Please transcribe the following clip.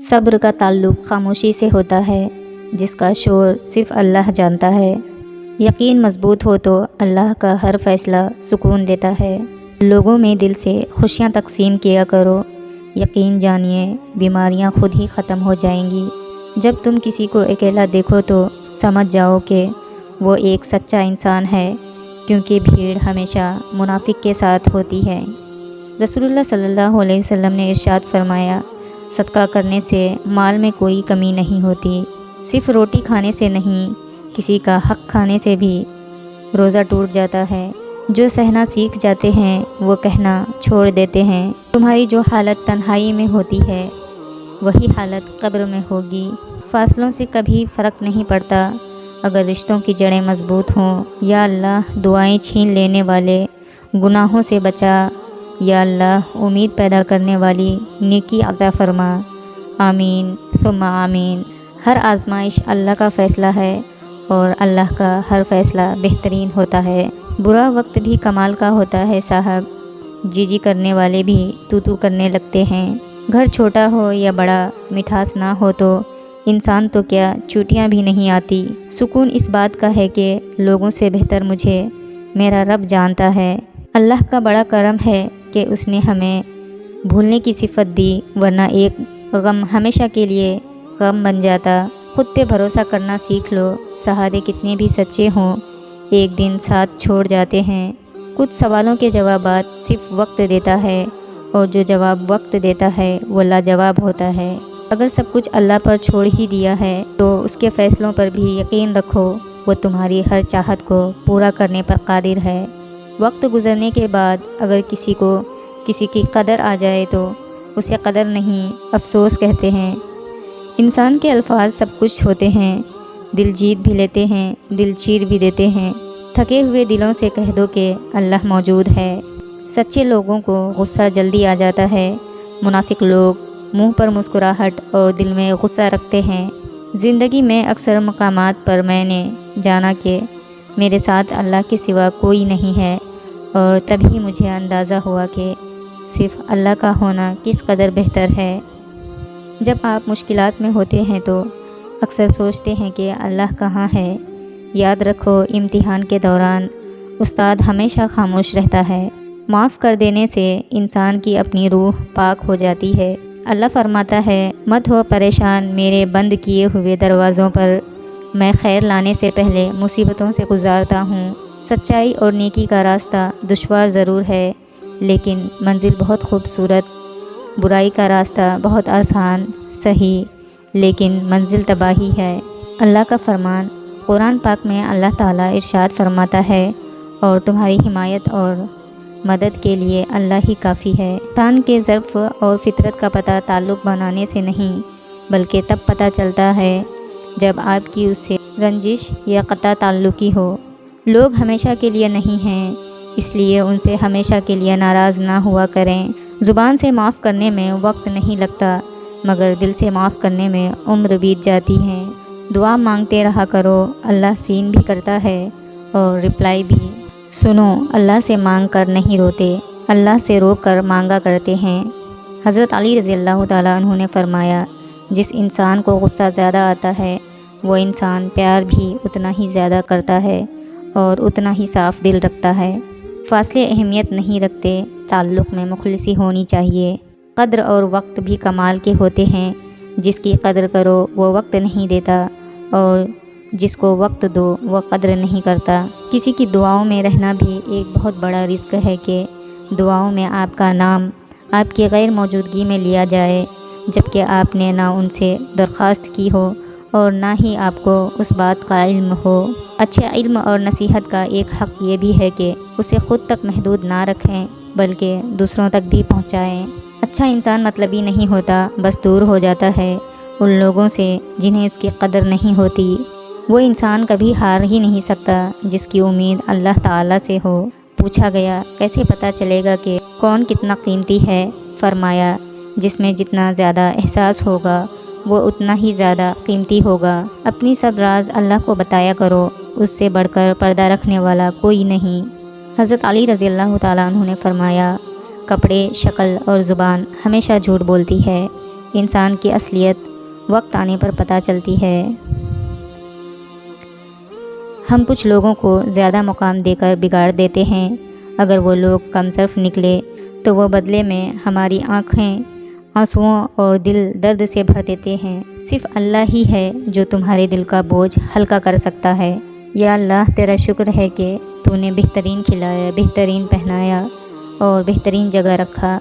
صبر کا تعلق خاموشی سے ہوتا ہے، جس کا شور صرف اللہ جانتا ہے۔ یقین مضبوط ہو تو اللہ کا ہر فیصلہ سکون دیتا ہے۔ لوگوں میں دل سے خوشیاں تقسیم کیا کرو، یقین جانیے بیماریاں خود ہی ختم ہو جائیں گی۔ جب تم کسی کو اکیلا دیکھو تو سمجھ جاؤ کہ وہ ایک سچا انسان ہے، کیونکہ بھیڑ ہمیشہ منافق کے ساتھ ہوتی ہے۔ رسول اللہ صلی اللہ علیہ وسلم نے ارشاد فرمایا، صدقہ کرنے سے مال میں کوئی کمی نہیں ہوتی۔ صرف روٹی کھانے سے نہیں، کسی کا حق کھانے سے بھی روزہ ٹوٹ جاتا ہے۔ جو سہنا سیکھ جاتے ہیں وہ کہنا چھوڑ دیتے ہیں۔ تمہاری جو حالت تنہائی میں ہوتی ہے وہی حالت قبر میں ہوگی۔ فاصلوں سے کبھی فرق نہیں پڑتا اگر رشتوں کی جڑیں مضبوط ہوں۔ یا اللہ دعائیں چھین لینے والے گناہوں سے بچا، یا اللہ امید پیدا کرنے والی نیکی عطا فرما۔ آمین ثم آمین۔ ہر آزمائش اللہ کا فیصلہ ہے اور اللہ کا ہر فیصلہ بہترین ہوتا ہے۔ برا وقت بھی کمال کا ہوتا ہے صاحب، جی کرنے والے بھی تو کرنے لگتے ہیں۔ گھر چھوٹا ہو یا بڑا، مٹھاس نہ ہو تو انسان تو کیا چوٹیاں بھی نہیں آتی۔ سکون اس بات کا ہے کہ لوگوں سے بہتر مجھے میرا رب جانتا ہے۔ اللہ کا بڑا کرم ہے کہ اس نے ہمیں بھولنے کی صفت دی، ورنہ ایک غم ہمیشہ کے لیے غم بن جاتا۔ خود پہ بھروسہ کرنا سیکھ لو، سہارے کتنے بھی سچے ہوں ایک دن ساتھ چھوڑ جاتے ہیں۔ کچھ سوالوں کے جوابات صرف وقت دیتا ہے، اور جو جواب وقت دیتا ہے وہ لاجواب ہوتا ہے۔ اگر سب کچھ اللہ پر چھوڑ ہی دیا ہے تو اس کے فیصلوں پر بھی یقین رکھو، وہ تمہاری ہر چاہت کو پورا کرنے پر قادر ہے۔ وقت گزرنے کے بعد اگر کسی کو کسی کی قدر آ جائے تو اسے قدر نہیں، افسوس کہتے ہیں۔ انسان کے الفاظ سب کچھ ہوتے ہیں، دل جیت بھی لیتے ہیں، دل چیر بھی دیتے ہیں۔ تھکے ہوئے دلوں سے کہہ دو کہ اللہ موجود ہے۔ سچے لوگوں کو غصہ جلدی آ جاتا ہے، منافق لوگ منہ پر مسکراہٹ اور دل میں غصہ رکھتے ہیں۔ زندگی میں اکثر مقامات پر میں نے جانا کہ میرے ساتھ اللہ کے سوا کوئی نہیں ہے، اور تبھی مجھے اندازہ ہوا کہ صرف اللہ کا ہونا کس قدر بہتر ہے۔ جب آپ مشکلات میں ہوتے ہیں تو اکثر سوچتے ہیں کہ اللہ کہاں ہے۔ یاد رکھو امتحان کے دوران استاد ہمیشہ خاموش رہتا ہے۔ معاف کر دینے سے انسان کی اپنی روح پاک ہو جاتی ہے۔ اللہ فرماتا ہے، مت ہو پریشان میرے بند کیے ہوئے دروازوں پر، میں خیر لانے سے پہلے مصیبتوں سے گزارتا ہوں۔ سچائی اور نیکی کا راستہ دشوار ضرور ہے، لیکن منزل بہت خوبصورت۔ برائی کا راستہ بہت آسان، صحیح، لیکن منزل تباہی ہے۔ اللہ کا فرمان قرآن پاک میں اللہ تعالیٰ ارشاد فرماتا ہے، اور تمہاری حمایت اور مدد کے لیے اللہ ہی کافی ہے۔ انسان کے ظرف اور فطرت کا پتہ تعلق بنانے سے نہیں، بلکہ تب پتہ چلتا ہے جب آپ کی اس سے رنجش یا قطع تعلقی ہو۔ لوگ ہمیشہ کے لیے نہیں ہیں، اس لیے ان سے ہمیشہ کے لیے ناراض نہ ہوا کریں۔ زبان سے معاف کرنے میں وقت نہیں لگتا، مگر دل سے معاف کرنے میں عمر بیت جاتی ہے۔ دعا مانگتے رہا کرو، اللہ سین بھی کرتا ہے اور رپلائی بھی۔ سنو، اللہ سے مانگ کر نہیں روتے، اللہ سے رو کر مانگا کرتے ہیں۔ حضرت علی رضی اللہ تعالیٰ عنہ نے فرمایا، جس انسان کو غصہ زیادہ آتا ہے وہ انسان پیار بھی اتنا ہی زیادہ کرتا ہے اور اتنا ہی صاف دل رکھتا ہے۔ فاصلے اہمیت نہیں رکھتے، تعلق میں مخلصی ہونی چاہیے۔ قدر اور وقت بھی کمال کے ہوتے ہیں، جس کی قدر کرو وہ وقت نہیں دیتا، اور جس کو وقت دو وہ قدر نہیں کرتا۔ کسی کی دعاؤں میں رہنا بھی ایک بہت بڑا رزق ہے کہ دعاؤں میں آپ کا نام آپ کی غیر موجودگی میں لیا جائے، جبکہ آپ نے نہ ان سے درخواست کی ہو اور نہ ہی آپ کو اس بات کا علم ہو۔ اچھے علم اور نصیحت کا ایک حق یہ بھی ہے کہ اسے خود تک محدود نہ رکھیں بلکہ دوسروں تک بھی پہنچائیں۔ اچھا انسان مطلبی نہیں ہوتا، بس دور ہو جاتا ہے ان لوگوں سے جنہیں اس کی قدر نہیں ہوتی۔ وہ انسان کبھی ہار ہی نہیں سکتا جس کی امید اللہ تعالیٰ سے ہو۔ پوچھا گیا، کیسے پتہ چلے گا کہ کون کتنا قیمتی ہے؟ فرمایا، جس میں جتنا زیادہ احساس ہوگا وہ اتنا ہی زیادہ قیمتی ہوگا۔ اپنی سب راز اللہ کو بتایا کرو، اس سے بڑھ کر پردہ رکھنے والا کوئی نہیں۔ حضرت علی رضی اللہ تعالیٰ عنہ نے فرمایا، کپڑے، شکل اور زبان ہمیشہ جھوٹ بولتی ہے، انسان کی اصلیت وقت آنے پر پتہ چلتی ہے۔ ہم کچھ لوگوں کو زیادہ مقام دے کر بگاڑ دیتے ہیں۔ اگر وہ لوگ کم صرف نکلے تو وہ بدلے میں ہماری آنکھیں آنسوؤں اور دل درد سے بھر دیتے ہیں۔ صرف اللہ ہی ہے جو تمہارے دل کا بوجھ ہلکا کر سکتا ہے۔ یا اللہ، تیرا شکر ہے کہ تو نے بہترین کھلایا، بہترین پہنایا اور بہترین جگہ رکھا۔